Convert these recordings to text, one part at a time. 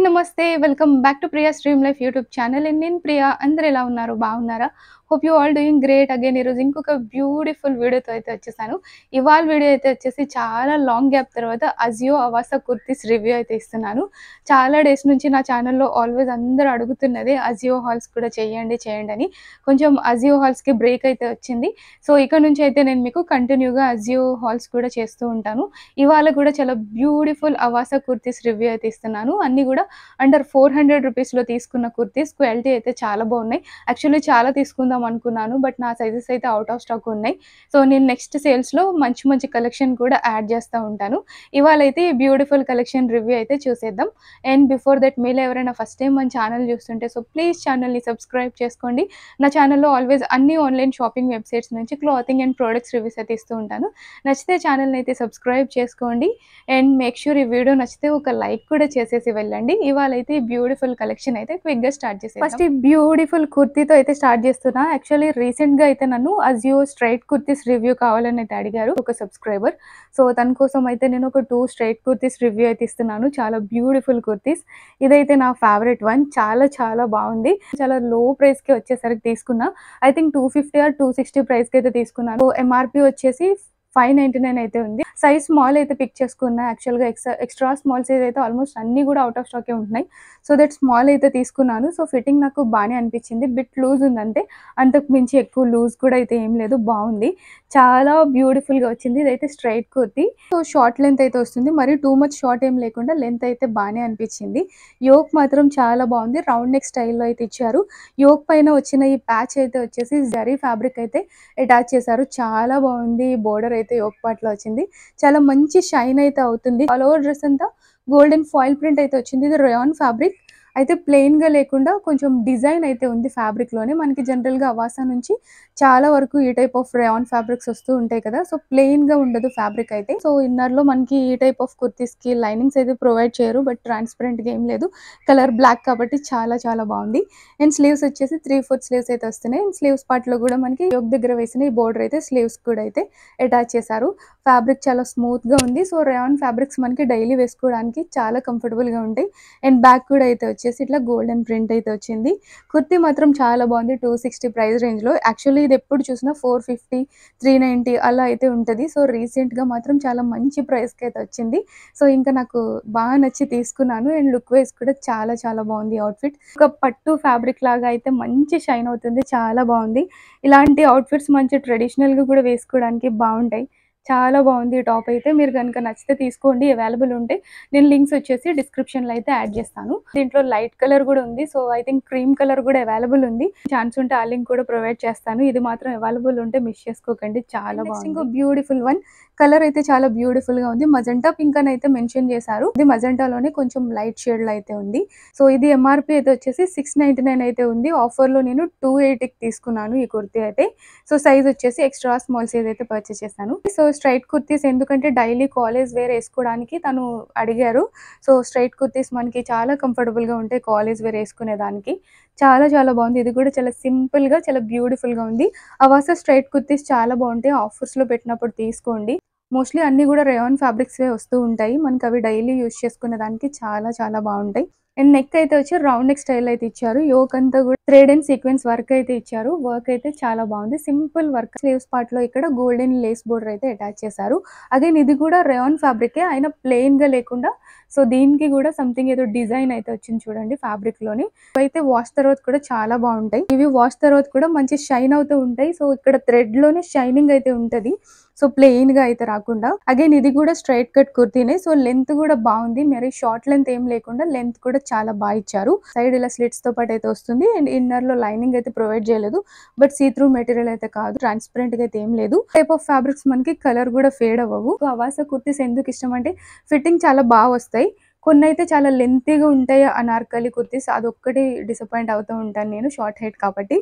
నమస్తే. Welcome back to Priya stream life YouTube channel. And నేను ప్రియా. అందరూ ఎలా ఉన్నారు? బాగున్నారా? Hope you all doing great. Again ఈరోజు ఇంకొక బ్యూటిఫుల్ వీడియోతో అయితే వచ్చేసాను. ఇవాళ వీడియో అయితే వచ్చేసి చాలా లాంగ్ గ్యాప్ తర్వాత అజియో అవాసా కుర్తీస్ రివ్యూ అయితే ఇస్తున్నాను. చాలా డేస్ నుంచి నా ఛానల్‌లో ఆల్వేస్ అందరూ అడుగుతున్నదే అజియో హాల్స్ కూడా చేయండి అని. కొంచెం అజియో హాల్స్‌కి బ్రేక్ అయితే వచ్చింది. సో ఇక నుంచి అయితే నేను మీకు కంటిన్యూగా అజియో హాల్స్ కూడా చేస్తూ ఉంటాను. ఇవాళ కూడా చాలా బ్యూటిఫుల్ అవాసా కుర్తీస్ రివ్యూ అయితే ఇస్తున్నాను. అన్నీ కూడా అండర్ 400 రూపీస్‌లో తీసుకున్న కుర్తీస్. క్వాలిటీ అయితే చాలా బాగున్నాయి. యాక్చువల్లీ చాలా తీసుకుందాం అనుకున్నాను. బట్ నా సైజెస్ అయితే ఔట్ ఆఫ్ స్టాక్ ఉన్నాయి. సో నేను నెక్స్ట్ సేల్స్‌లో మంచి మంచి కలెక్షన్ కూడా యాడ్ చేస్తూ ఉంటాను. ఇవాళైతే ఈ బ్యూటిఫుల్ కలెక్షన్ రివ్యూ అయితే చూసేద్దాం. అండ్ బిఫోర్ దట్ మీలో ఎవరైనా ఫస్ట్ టైం మన ఛానల్ చూస్తుంటే సో ప్లీజ్ ఛానల్‌ని సబ్స్క్రైబ్ చేసుకోండి. నా ఛానల్‌లో ఆల్వేస్ అన్ని ఆన్‌లైన్ షాపింగ్ వెబ్‌సైట్స్ నుంచి క్లాతింగ్ అండ్ ప్రొడక్ట్స్ రివ్యూస్ అయితే ఇస్తూ ఉంటాను. నచ్చితే ఛానల్‌ని అయితే సబ్స్క్రైబ్ చేసుకోండి. అండ్ మేక్ ష్యూర్ ఈ వీడియో నచ్చితే ఒక లైక్ కూడా చేసేసి వెళ్ళండి. ఇవాళైతే ఈ బ్యూటిఫుల్ కలెక్షన్ అయితే క్విక్‌గా స్టార్ట్ చేసేద్దాం. ఫస్ట్ ఈ బ్యూటిఫుల్ కుర్తీతో అయితే స్టార్ట్ చేస్తున్నా. యాక్చువల్లీ రీసెంట్‌గా అయితే నన్ను అజియో స్ట్రైట్ కుర్తీస్ రివ్యూ కావాలని అయితే అడిగారు ఒక సబ్స్క్రైబర్. సో తన కోసం అయితే నేను ఒక 2 స్ట్రైట్ కుర్తీస్ రివ్యూ అయితే ఇస్తున్నాను. చాలా బ్యూటిఫుల్ కుర్తీస్. ఇదైతే నా ఫేవరెట్ వన్. చాలా చాలా బాగుంది. చాలా లో ప్రైస్‌కి వచ్చేసరికి తీసుకున్నా. ఐ థింక్ 250 ఆర్ 260 ప్రైస్‌కి అయితే తీసుకున్నాను. సో ఎంఆర్‌పీ వచ్చేసి 599 అయితే ఉంది. సైజ్ స్మాల్ అయితే పిక్ చేసుకున్నా. యాక్చువల్‌గా ఎక్స్ట్రా స్మాల్ సైజ్ అయితే ఆల్మోస్ట్ అన్నీ కూడా ఔట్ ఆఫ్ స్టాకే ఉంటున్నాయి. సో దట్ స్మాల్ అయితే తీసుకున్నాను. సో ఫిట్టింగ్ నాకు బానే అనిపించింది. బిట్ లూజ్ ఉందంటే అంతకు మించి ఎక్కువ లూజ్ కూడా అయితే ఏం లేదు. బాగుంది. చాలా బ్యూటిఫుల్‌గా వచ్చింది. ఇదైతే straight kurti. So short length అయితే వస్తుంది. మరి టూ మచ్ షార్ట్ ఏం లేకుండా లెంత్ అయితే బానే అనిపించింది. యోక్ మాత్రం చాలా బాగుంది. రౌండ్ నెక్ స్టైల్‌లో అయితే ఇచ్చారు. యోక్ పైన వచ్చిన ఈ ప్యాచ్ అయితే వచ్చేసి జరీ ఫ్యాబ్రిక్ అయితే అటాచ్ చేశారు. చాలా బాగుంది. బోర్డర్ అయితే యోక్ పార్ట్‌లో వచ్చింది. చాలా మంచి షైన్ అయితే అవుతుంది. ఆల్ ఓవర్ డ్రెస్ అంతా గోల్డెన్ ఫాయిల్ ప్రింట్ అయితే వచ్చింది. ఇది రేయాన్ ఫ్యాబ్రిక్. అయితే ప్లెయిన్‌గా లేకుండా కొంచెం డిజైన్ అయితే ఉంది ఫ్యాబ్రిక్‌లోనే. మనకి జనరల్‌గా అవాసా నుంచి చాలా వరకు ఈ టైప్ ఆఫ్ రేయాన్ ఫ్యాబ్రిక్స్ వస్తూ ఉంటాయి కదా! సో ప్లెయిన్‌గా ఉండదు ఫ్యాబ్రిక్ అయితే. సో ఇన్నర్‌లో మనకి ఈ టైప్ ఆఫ్ కుర్తీస్‌కి లైనింగ్స్ అయితే ప్రొవైడ్ చేయరు. బట్ ట్రాన్స్పరెంట్‌గా ఏం లేదు. కలర్ బ్లాక్ కాబట్టి చాలా చాలా బాగుంది. అండ్ స్లీవ్స్ వచ్చేసి 3/4 స్లీవ్స్ అయితే వస్తున్నాయి. అండ్ స్లీవ్స్ పార్ట్‌లో కూడా మనకి యోక్ దగ్గర వేసిన ఈ బోర్డర్ అయితే స్లీవ్స్ కూడా అయితే అటాచ్ చేశారు. ఫ్యాబ్రిక్ చాలా స్మూత్‌గా ఉంది. సో రేయాన్ ఫ్యాబ్రిక్స్ మనకి డైలీ వేసుకోవడానికి చాలా కంఫర్టబుల్‌గా ఉంటాయి. అండ్ బ్యాక్ కూడా అయితే వచ్చేసి ఇట్లా గోల్డెన్ ప్రింట్ అయితే వచ్చింది. కుర్తీ మాత్రం చాలా బాగుంది. 260 ప్రైస్ రేంజ్‌లో. యాక్చువల్లీ ఇది ఎప్పుడు చూసినా 450, 390 అలా అయితే ఉంటది. సో రీసెంట్‌గా మాత్రం చాలా మంచి ప్రైస్‌కి అయితే వచ్చింది. సో ఇంకా నాకు బాగా నచ్చి తీసుకున్నాను. అండ్ లుక్ వైస్ కూడా చాలా చాలా బాగుంది అవుట్‌ఫిట్. ఒక పట్టు ఫ్యాబ్రిక్ లాగా అయితే మంచి షైన్ అవుతుంది. చాలా బాగుంది. ఇలాంటి అవుట్‌ఫిట్స్ మంచి ట్రెడిషనల్‌గా కూడా వేసుకోవడానికి బాగుంటాయి. చాలా బాగుంది ఈ టాప్ అయితే. మీరు గనుక నచ్చితే తీసుకోండి. అవైలబుల్ ఉంటే నేను లింక్స్ వచ్చేసి డిస్క్రిప్షన్‌లో అయితే యాడ్ చేస్తాను. దీంట్లో లైట్ కలర్ కూడా ఉంది. So I think cream colour కూడా అవైలబుల్ ఉంది. ఛాన్స్ ఉంటే ఆ లింక్ కూడా ప్రొవైడ్ చేస్తాను. ఇది మాత్రం అవైలబుల్ ఉంటే మిస్ చేసుకోకండి. చాలా బాగుంది. ఇంకో బ్యూటిఫుల్ వన్. కలర్ అయితే చాలా బ్యూటిఫుల్‌గా ఉంది. మజెంటా పింక్ అని అయితే మెన్షన్ చేశారు. ఇది మజెంటాలోనే కొంచెం లైట్ షేడ్‌లో అయితే ఉంది. సో ఇది ఎంఆర్‌పీ అయితే వచ్చేసి 699 అయితే ఉంది. ఆఫర్‌లో నేను 280కి తీసుకున్నాను ఈ కుర్తీ అయితే. సో సైజ్ వచ్చేసి ఎక్స్ట్రా స్మాల్ సైజ్ అయితే పర్చేస్ చేశాను. సో స్ట్రైట్ కుర్తీస్ ఎందుకంటే డైలీ కాలేజ్ వేర్ వేసుకోవడానికి తను అడిగారు. సో స్ట్రైట్ కుర్తీస్ మనకి చాలా కంఫర్టబుల్‌గా ఉంటాయి కాలేజ్ వేర్ వేసుకునేదానికి. చాలా చాలా బాగుంది. ఇది కూడా చాలా సింపుల్‌గా చాలా బ్యూటిఫుల్‌గా ఉంది. అవాసా స్ట్రైట్ కుర్తీస్ చాలా బాగుంటాయి. ఆఫర్స్‌లో పెట్టినప్పుడు తీసుకోండి. మోస్ట్లీ అన్నీ కూడా రేయాన్ ఫ్యాబ్రిక్స్‌వే వస్తూ ఉంటాయి. మనకి అవి డైలీ యూజ్ చేసుకునే దానికి చాలా చాలా బాగుంటాయి. అండ్ నెక్ అయితే వచ్చి రౌండ్ నెక్ స్టైల్ అయితే ఇచ్చారు. యోక్ అంతా కూడా థ్రెడ్ అండ్ సీక్వెన్స్ వర్క్ అయితే ఇచ్చారు. వర్క్ అయితే చాలా బాగుంది. Simple work. స్లీవ్స్ పార్ట్ లో ఇక్కడ గోల్డెన్ లేస్ బోర్డర్ అయితే అటాచ్ చేశారు. అగైన్ ఇది కూడా రేయాన్ ఫ్యాబ్రికే అయినా ప్లెయిన్ గా లేకుండా సో దీనికి కూడా సంథింగ్ ఏదో డిజైన్ అయితే వచ్చింది చూడండి ఫ్యాబ్రిక్ లోని. అయితే వాష్ తర్వాత కూడా చాలా బాగుంటాయి. ఇవి వాష్ తర్వాత కూడా మంచి షైన్ అవుతూ ఉంటాయి. సో ఇక్కడ థ్రెడ్ లోనే షైనింగ్ అయితే ఉంటది. సో ప్లెయిన్ గా అయితే రాకుండా. అగైన్ ఇది కూడా స్ట్రైట్ కట్ కుర్తీనే. సో లెంత్ కూడా బాగుంది. మరి షార్ట్ లెంత్ ఏం లేకుండా లెంత్ కూడా చాలా బాగా ఇచ్చారు. సైడ్ ఇలా స్లిట్స్ తో పాటు అయితే వస్తుంది. అండ్ ఇన్నర్ లో లైనింగ్ అయితే ప్రొవైడ్ చేయలేదు. బట్ సీ త్రూ మెటీరియల్ అయితే కాదు. ట్రాన్స్పరెంట్ గా అయితే ఏం లేదు. టైప్ ఆఫ్ ఫ్యాబ్రిక్స్ మనకి కలర్ కూడా ఫేడ్ అవ్వవు. అవాసా కుర్తీస్ ఎందుకు ఇష్టం అంటే ఫిట్టింగ్ చాలా బాగా వస్తాయి. కొన్ని అయితే చాలా లెంతీగా ఉంటాయి అనార్కలి కుర్తీస్. అదొక్కటి డిసప్పాయింట్ అవుతూ ఉంటాను నేను షార్ట్ హెయిట్ కాబట్టి.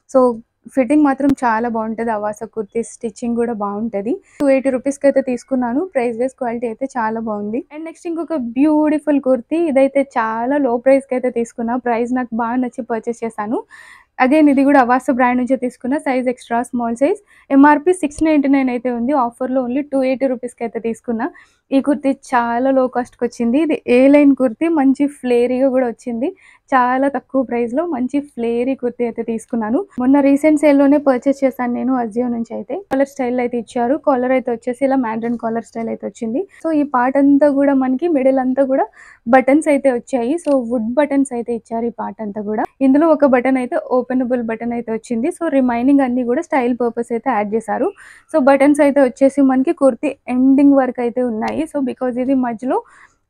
సో ఫిట్టింగ్ మాత్రం చాలా బాగుంటది. అవాసా కుర్తీస్ స్టిచ్చింగ్ కూడా బాగుంటది. 280 రూపీస్‌కి అయితే తీసుకున్నాను. ప్రైస్ వైస్ క్వాలిటీ అయితే చాలా బాగుంది. అండ్ నెక్స్ట్ ఇంకొక బ్యూటిఫుల్ కుర్తీ. ఇదైతే చాలా లో ప్రైస్‌కి అయితే తీసుకున్నా. ప్రైస్ నాకు బాగా నచ్చి పర్చేస్ చేశాను. అగైన్ ఇది కూడా అవాసా బ్రాండ్ నుంచే తీసుకున్న. Size extra small size. MRP 699 అయితే ఉంది. ఆఫర్‌లో ఓన్లీ 280 రూపీస్‌కి అయితే తీసుకున్నా. ఈ కుర్తీ చాలా లో కాస్ట్‌కొచ్చింది. ఇది ఏ లైన్ కుర్తీ మంచి ఫ్లేరీగా కూడా వచ్చింది. చాలా తక్కువ ప్రైస్‌లో మంచి ఫ్లేరీ కుర్తీ అయితే తీసుకున్నాను. మొన్న రీసెంట్ సేల్‌లోనే పర్చేస్ చేశాను నేను అజియో నుంచి అయితే. కాలర్ స్టైల్ అయితే ఇచ్చారు. కాలర్ అయితే వచ్చేసి ఇలా మ్యాండ్రిన్ కాలర్ స్టైల్ అయితే వచ్చింది. సో ఈ పార్ట్ అంతా కూడా మనకి మిడిల్ అంతా కూడా బటన్స్ అయితే వచ్చాయి. సో వుడ్ బటన్స్ అయితే ఇచ్చారు ఈ పార్ట్ అంతా కూడా. ఇందులో ఒక బటన్ అయితే ఓపెనబుల్ బటన్ అయితే వచ్చింది. సో రిమైనింగ్ అన్ని కూడా స్టైల్ పర్పస్ అయితే యాడ్ చేశారు. సో బటన్స్ అయితే వచ్చేసి మనకి కుర్తీ ఎండింగ్ వరకు అయితే ఉన్నాయి. సో బికాజ్ ఇది మధ్యలో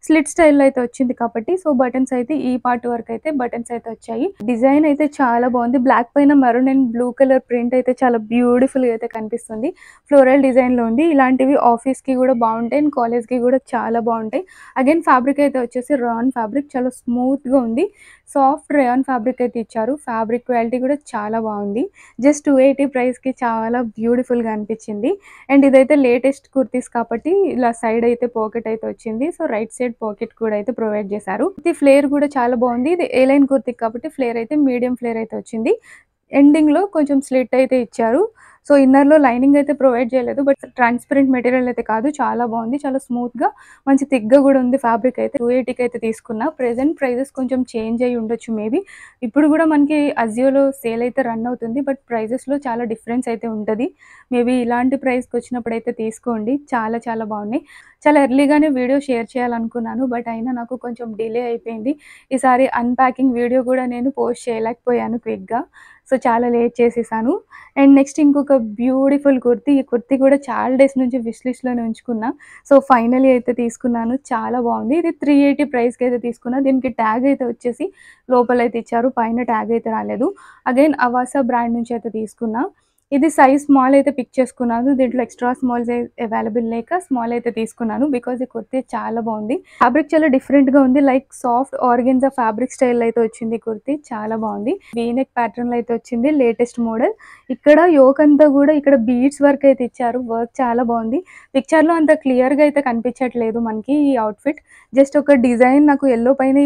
స్లిట్ స్టైల్ అయితే వచ్చింది కాబట్టి సో బటన్స్ అయితే ఈ పార్ట్ వరకు అయితే బటన్స్ అయితే వచ్చాయి. డిజైన్ అయితే చాలా బాగుంది. బ్లాక్ పైన maroon and blue colour print అయితే చాలా బ్యూటిఫుల్ గా అయితే కనిపిస్తుంది. ఫ్లోరల్ డిజైన్ లో ఉంది. ఇలాంటివి ఆఫీస్ కి కూడా బాగుంటాయి అండ్ కాలేజ్ కి కూడా చాలా బాగుంటాయి. అగైన్ ఫ్యాబ్రిక్ అయితే వచ్చేసి రాన్ ఫ్యాబ్రిక్, చాలా స్మూత్ గా ఉంది. సాఫ్ట్ రేయాన్ ఫ్యాబ్రిక్ అయితే ఇచ్చారు. ఫ్యాబ్రిక్ క్వాలిటీ కూడా చాలా బాగుంది. జస్ట్ 280 ప్రైస్ కి చాలా బ్యూటిఫుల్ గా అనిపించింది. అండ్ ఇదైతే లేటెస్ట్ కుర్తీస్ కాబట్టి ఇలా సైడ్ అయితే పాకెట్ అయితే వచ్చింది. సో రైట్ సైడ్ పాకెట్ కూడా అయితే ప్రొవైడ్ చేశారు. ఇది ఫ్లేర్ కూడా చాలా బాగుంది. ఇది ఏ లైన్ కుర్తీ కాబట్టి ఫ్లేర్ అయితే మీడియం ఫ్లేర్ అయితే వచ్చింది. ఎండింగ్ లో కొంచెం స్లిట్ అయితే ఇచ్చారు. సో ఇన్నర్ లో లైనింగ్ అయితే ప్రొవైడ్ చేయలేదు. బట్ ట్రాన్స్పరెంట్ మెటీరియల్ అయితే కాదు, చాలా బాగుంది. చాలా స్మూత్ గా మంచి థిక్గా కూడా ఉంది. ఫ్యాబ్రిక్ అయితే 280కి అయితే తీసుకున్నా. ప్రెసెంట్ ప్రైజెస్ కొంచెం చేంజ్ అయ్యి ఉండొచ్చు మేబీ. ఇప్పుడు కూడా మనకి అజియోలో సేల్ అయితే రన్ అవుతుంది. బట్ ప్రైజెస్లో చాలా డిఫరెన్స్ అయితే ఉంటుంది. మేబీ ఇలాంటి ప్రైస్కి వచ్చినప్పుడు అయితే తీసుకోండి. చాలా చాలా బాగున్నాయి. చాలా ఎర్లీగానే వీడియో షేర్ చేయాలనుకున్నాను. బట్ అయినా నాకు కొంచెం డిలే అయిపోయింది. ఈసారి అన్ప్యాకింగ్ వీడియో కూడా నేను పోస్ట్ చేయలేకపోయాను క్విక్గా. సో చాలా లేట్ చేసేసాను. అండ్ నెక్స్ట్ ఇంకొక బ్యూటిఫుల్ కుర్తీ. ఈ కుర్తీ కూడా చాలా డేస్ నుంచి విష్ లిస్ట్‌లోనే ఉంచుకున్నా. సో ఫైనల్లీ అయితే తీసుకున్నాను. చాలా బాగుంది. ఇది 380 ప్రైస్‌కి అయితే తీసుకున్నా. దీనికి ట్యాగ్ అయితే వచ్చేసి లోపలైతే ఇచ్చారు. పైన ట్యాగ్ అయితే రాలేదు. అగైన్ అవాసా బ్రాండ్ నుంచి అయితే తీసుకున్నా. ఇది సైజ్ స్మాల్ అయితే పిక్ చేసుకున్నాను. దీంట్లో ఎక్స్ట్రా స్మాల్ సైజ్ అవైలబుల్ లేక స్మాల్ అయితే తీసుకున్నాను. బికాజ్ ఈ కుర్తీ చాలా బాగుంది. ఫ్యాబ్రిక్ చాలా డిఫరెంట్‌గా ఉంది. Like soft organza fabric style అయితే వచ్చింది కుర్తీ. చాలా బాగుంది. వీ నెక్ ప్యాటర్న్ లో అయితే వచ్చింది. Latest model. ఇక్కడ యోక్ అంతా కూడా ఇక్కడ బీడ్స్ వర్క్ అయితే ఇచ్చారు. వర్క్ చాలా బాగుంది. పిక్చర్ లో అంత క్లియర్ గా అయితే కనిపించట్లేదు మనకి ఈ అవుట్ఫిట్. జస్ట్ ఒక డిజైన్ నాకు ఎల్లో పైన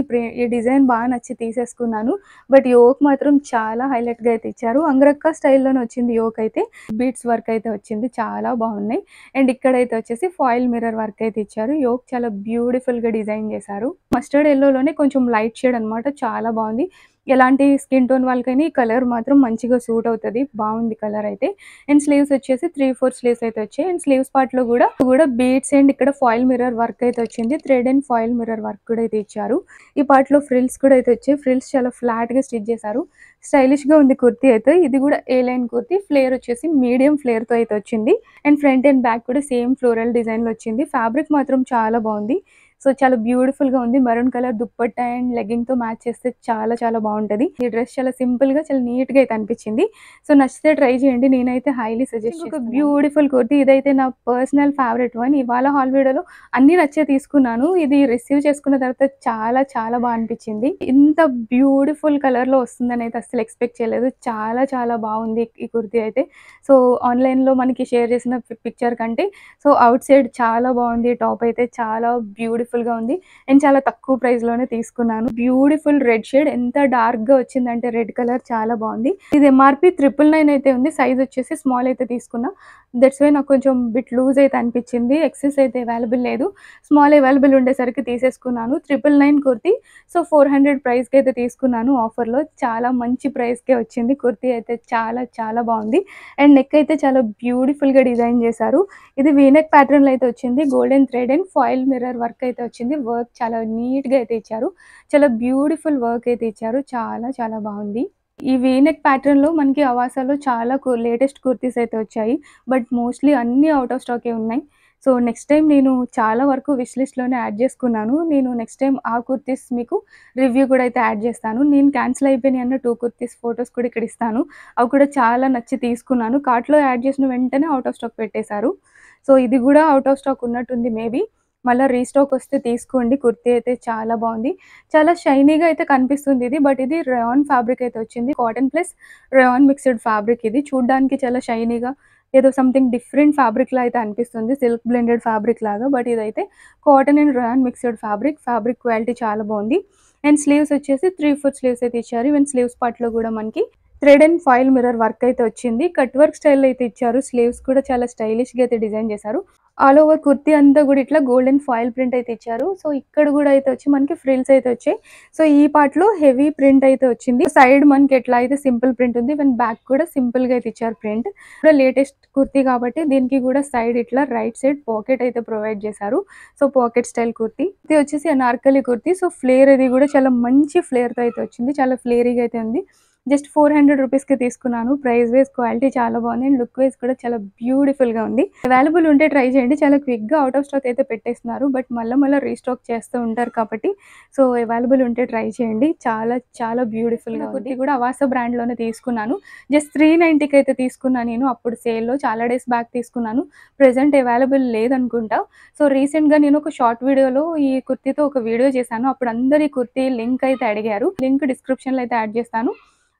ఈ డిజైన్ బాగా నచ్చి తీసేసుకున్నాను. బట్ యోక్ మాత్రం చాలా హైలైట్ గా అయితే ఇచ్చారు. అంగరక్క స్టైల్లోనే వచ్చింది యోక్ అయితే. బీడ్స్ వర్క్ అయితే వచ్చింది. చాలా బాగున్నాయి. అండ్ ఇక్కడైతే వచ్చేసి ఫాయిల్ మిర్రర్ వర్క్ అయితే ఇచ్చారు. యోక్ చాలా బ్యూటిఫుల్ గా డిజైన్ చేశారు. మస్టర్డ్ ఎల్లోలోనే కొంచెం లైట్ షేడ్ అనమాట. చాలా బాగుంది. ఎలాంటి స్కిన్ టోన్ వాళ్ళకైనా ఈ కలర్ మాత్రం మంచిగా సూట్ అవుతుంది. బాగుంది కలర్ అయితే. అండ్ స్లీవ్స్ వచ్చేసి 3/4 స్లీవ్స్ అయితే వచ్చాయి. అండ్ స్లీవ్స్ పార్ట్ లో కూడా బీడ్స్ అండ్ ఇక్కడ ఫాయిల్ మిర్రర్ వర్క్ అయితే వచ్చింది. Thread and foil mirror work కూడా అయితే ఇచ్చారు. ఈ పార్ట్ లో ఫ్రిల్స్ కూడా అయితే వచ్చాయి. ఫ్రిల్స్ చాలా ఫ్లాట్ గా స్టిచ్ చేశారు. స్టైలిష్ గా ఉంది కుర్తీ అయితే. ఇది కూడా ఏ లైన్ కుర్తీ. ఫ్లేర్ వచ్చేసి మీడియం ఫ్లేర్ తో అయితే వచ్చింది. అండ్ ఫ్రంట్ అండ్ బ్యాక్ కూడా సేమ్ ఫ్లోరల్ డిజైన్ లో వచ్చింది. ఫ్యాబ్రిక్ మాత్రం చాలా బాగుంది. సో చాలా బ్యూటిఫుల్ గా ఉంది. Maroon colour dupatta and legging తో మ్యాచ్ చేస్తే చాలా చాలా బాగుంటది. ఈ డ్రెస్ చాలా సింపుల్ గా చాలా నీట్ గా అయితే అనిపించింది. సో నచ్చితే ట్రై చేయండి. నేనైతే హైలీ సజెస్ట్ చేస్తాను. ఒక బ్యూటిఫుల్ కుర్తీ. ఇదైతే నా పర్సనల్ ఫేవరెట్ వన్. ఇవాళ హాల్ వీడియోలో అన్ని నచ్చే తీసుకున్నాను. ఇది రిసీవ్ చేసుకున్న తర్వాత చాలా చాలా బాగా అనిపించింది. ఇంత బ్యూటిఫుల్ కలర్ లో వస్తుందని అయితే అసలు ఎక్స్పెక్ట్ చేయలేదు. చాలా చాలా బాగుంది ఈ కుర్తీ అయితే. సో ఆన్లైన్ లో మనకి షేర్ చేసిన పిక్చర్ కంటే సో అవుట్ సైడ్ చాలా బాగుంది. టాప్ అయితే చాలా బ్యూటిఫుల్ గా ఉంది. అండ్ చాలా తక్కువ ప్రైస్ లోనే తీసుకున్నాను. Beautiful red shade. ఎంత డార్క్ గా వచ్చిందంటే రెడ్ కలర్ చాలా బాగుంది. ఇది ఎంఆర్పి 999 అయితే ఉంది. సైజ్ వచ్చేసి స్మాల్ అయితే తీసుకున్నా. దట్స్ వై నాకు కొంచెం బిట్ లూజ్ అయితే అనిపించింది. ఎక్సెస్ అయితే అవైలబుల్ లేదు. స్మాల్ అవైలబుల్ ఉండేసరికి తీసేసుకున్నాను. 999 కుర్తీ. సో 400 ప్రైస్ కి అయితే తీసుకున్నాను ఆఫర్ లో. చాలా మంచి ప్రైస్ కే వచ్చింది. కుర్తీ అయితే చాలా చాలా బాగుంది. అండ్ నెక్ అయితే చాలా బ్యూటిఫుల్ గా డిజైన్ చేశారు. ఇది వీనెక్ ప్యాటర్న్ లో అయితే వచ్చింది. Golden thread and foil mirror work అయితే వచ్చింది. వర్క్ చాలా నీట్ గా అయితే ఇచ్చారు. చాలా బ్యూటిఫుల్ వర్క్ అయితే ఇచ్చారు. చాలా చాలా బాగుంది. ఈ వీనెక్ ప్యాటర్న్ లో మనకి అవాసాలో చాలా లేటెస్ట్ కుర్తీస్ అయితే వచ్చాయి. బట్ మోస్ట్లీ అన్ని అవుట్ ఆఫ్ స్టాకే ఉన్నాయి. సో నెక్స్ట్ టైం నేను చాలా వరకు విష్ లిస్ట్లోనే యాడ్ చేసుకున్నాను. నేను నెక్స్ట్ టైం ఆ కుర్తీస్ మీకు రివ్యూ కూడా అయితే యాడ్ చేస్తాను. నేను క్యాన్సిల్ అయిపోయినాయి అన్న 2 కుర్తీస్ ఫొటోస్ కూడా ఇక్కడ ఇస్తాను. అవి కూడా చాలా నచ్చి తీసుకున్నాను. కార్ట్లో యాడ్ చేసిన వెంటనే అవుట్ ఆఫ్ స్టాక్ పెట్టేశారు. సో ఇది కూడా అవుట్ ఆఫ్ స్టాక్ ఉన్నట్టుంది మేబీ. మళ్ళీ రీస్టాక్ వస్తే తీసుకోండి. కుర్తీ అయితే చాలా బాగుంది. చాలా షైనీగా అయితే కనిపిస్తుంది ఇది. బట్ ఇది రేయాన్ ఫ్యాబ్రిక్ అయితే వచ్చింది. Cotton plus rayon mixed fabric ఇది. చూడడానికి చాలా షైనీగా ఏదో సంథింగ్ డిఫరెంట్ ఫ్యాబ్రిక్ లా అయితే అనిపిస్తుంది. సిల్క్ బ్లెండెడ్ ఫ్యాబ్రిక్ లాగా. బట్ ఇదైతే cotton and rayon mixed fabric. Fabric quality చాలా బాగుంది. అండ్ స్లీవ్స్ వచ్చేసి 3/4 స్లీవ్స్ అయితే ఇచ్చారు. ఈవెన్ స్లీవ్స్ పార్ట్ లో కూడా మనకి thread and foil mirror work అయితే వచ్చింది. కట్ వర్క్ స్టైల్‌లో అయితే ఇచ్చారు. స్లీవ్స్ కూడా చాలా స్టైలిష్‌గా అయితే డిజైన్ చేశారు. ఆల్ ఓవర్ కుర్తీ అంతా కూడా ఇట్లా గోల్డెన్ ఫాయిల్ ప్రింట్ అయితే ఇచ్చారు. సో, ఇక్కడ కూడా అయితే వచ్చి మనకి ఫ్రిల్స్ అయితే వచ్చాయి. సో, ఈ పార్ట్‌లో హెవీ ప్రింట్ అయితే వచ్చింది. సైడ్ మనకి ఎట్లా అయితే సింపుల్ ప్రింట్ ఉంది. ఈవెన్ బ్యాక్ కూడా సింపుల్‌గా అయితే ఇచ్చారు ప్రింట్. కూడా లేటెస్ట్ కుర్తీ కాబట్టి దీనికి కూడా సైడ్ ఇట్లా రైట్ సైడ్ పాకెట్ అయితే ప్రొవైడ్ చేశారు. So, pocket style kurti. ఇది వచ్చేసి అనార్కలి కుర్తీ. సో, ఫ్లేర్ అది కూడా చాలా మంచి ఫ్లేర్‌తో అయితే వచ్చింది. చాలా ఫ్లేరీగా అయితే ఉంది. జస్ట్ 400 రూపీస్‌కి తీసుకున్నాను. ప్రైస్ వైస్ క్వాలిటీ చాలా బాగుంది. అండ్ లుక్ వైస్ కూడా చాలా బ్యూటిఫుల్‌గా ఉంది. అవైలబుల్ ఉంటే ట్రై చేయండి. చాలా క్విక్‌గా ఔట్ ఆఫ్ స్టాక్ అయితే పెట్టేస్తున్నారు. బట్ మళ్ళా రీస్టాక్ చేస్తూ ఉంటారు కాబట్టి సో, అవైలబుల్ ఉంటే ట్రై చేయండి. చాలా చాలా బ్యూటిఫుల్‌గా ఉంది. కుర్తీ కూడా అవాసా బ్రాండ్‌లోనే తీసుకున్నాను. జస్ట్ 390కి అయితే తీసుకున్నా నేను. అప్పుడు సేల్‌లో చాలా డేస్ బ్యాక్ తీసుకున్నాను. ప్రెజెంట్ అవైలబుల్ లేదనుకుంటా. సో, రీసెంట్‌గా నేను ఒక షార్ట్ వీడియోలో ఈ కుర్తీతో ఒక వీడియో చేశాను. అప్పుడు అందరూ ఈ కుర్తీ లింక్ అయితే అడిగారు. లింక్ డిస్క్రిప్షన్‌లో అయితే యాడ్ చేస్తాను.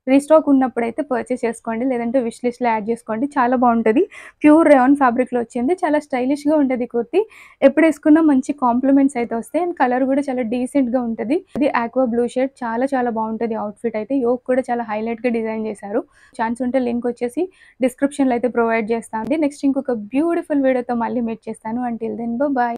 రీస్టాక్ ఉన్నప్పుడైతే పర్చేస్ చేసుకోండి. లేదంటే విష్ లిస్ట్‌లో యాడ్ చేసుకోండి. చాలా బావుంటది. ప్యూర్ రేయాన్ ఫ్యాబ్రిక్‌లో వచ్చింది. చాలా స్టైలిష్‌గా ఉంటది కుర్తీ. ఎప్పుడేసుకున్నా మంచి కాంప్లిమెంట్స్ అయితే వస్తాయి. అండ్ కలర్ కూడా చాలా డీసెంట్‌గా ఉంటది. ఇది ఆక్వా బ్లూ షేడ్ చాలా చాలా బావుంటది అవుట్‌ఫిట్ అయితే. యోక్ కూడా చాలా హైలైట్‌గా డిజైన్ చేశారు. ఛాన్స్ ఉంటే లింక్ వచ్చేసి డిస్క్రిప్షన్‌లో అయితే ప్రొవైడ్ చేస్తా అండి. నెక్స్ట్ ఇంకొక బ్యూటిఫుల్ వీడియోతో మళ్ళీ మీట్ చేస్తాను. Until then bye.